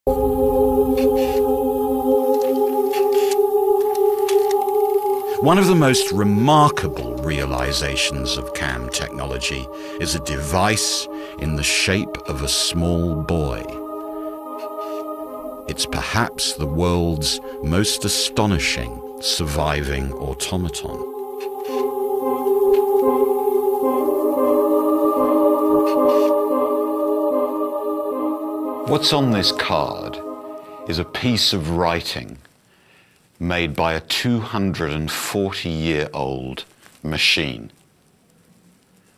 One of the most remarkable realizations of CAM technology is a device in the shape of a small boy. It's perhaps the world's most astonishing surviving automaton. What's on this card is a piece of writing made by a 240-year-old machine.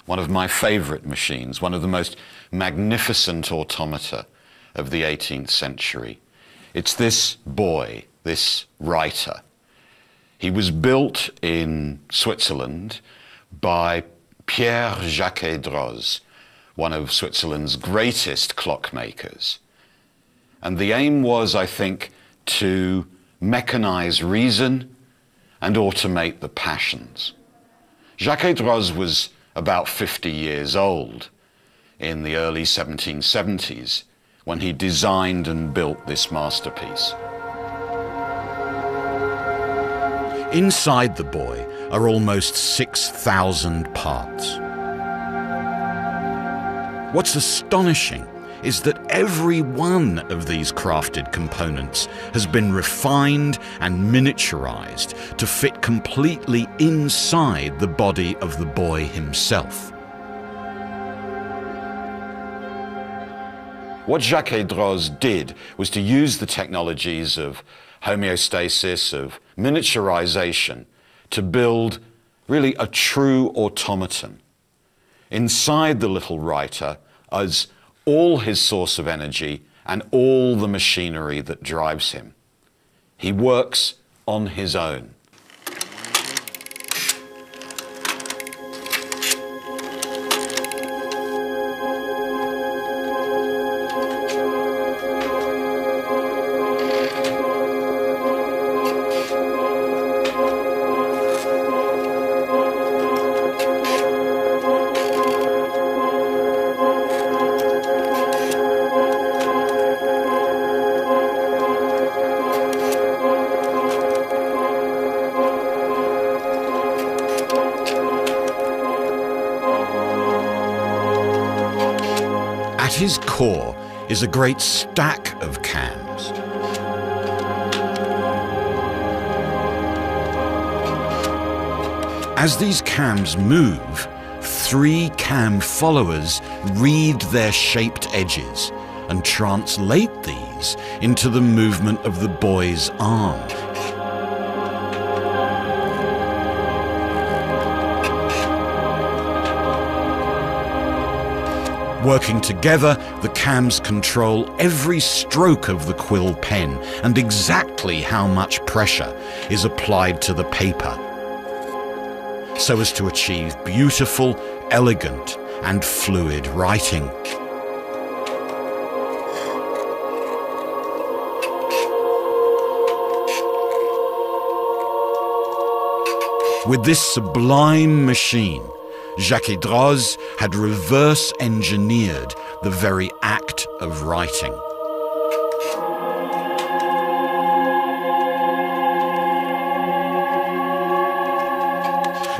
One of my favorite machines, one of the most magnificent automata of the 18th century. It's this boy, this writer. He was built in Switzerland by Pierre-Jacques Droz, one of Switzerland's greatest clockmakers. And the aim was, I think, to mechanize reason and automate the passions. Jacques Droz was about 50 years old in the early 1770s when he designed and built this masterpiece. Inside the boy are almost 6,000 parts. What's astonishing is that every one of these crafted components has been refined and miniaturized to fit completely inside the body of the boy himself. What Jacques Droz did was to use the technologies of homeostasis, of miniaturization, to build really a true automaton. Inside the little writer is all his source of energy and all the machinery that drives him. He works on his own. At his core is a great stack of cams. As these cams move, 3 cam followers read their shaped edges and translate these into the movement of the boy's arm. Working together, the cams control every stroke of the quill pen and exactly how much pressure is applied to the paper, so as to achieve beautiful, elegant, and fluid writing. With this sublime machine, Jacques Droz had reverse-engineered the very act of writing.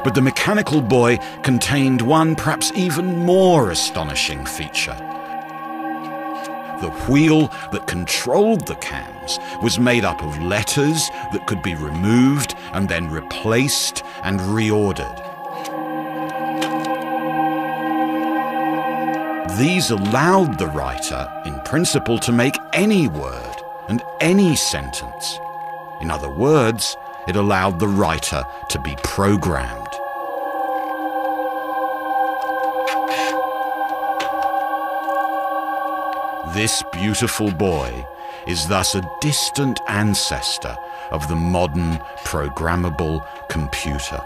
But the mechanical boy contained one perhaps even more astonishing feature. The wheel that controlled the cams was made up of letters that could be removed and then replaced and reordered. These allowed the writer, in principle, to make any word and any sentence. In other words, it allowed the writer to be programmed. This beautiful boy is thus a distant ancestor of the modern programmable computer.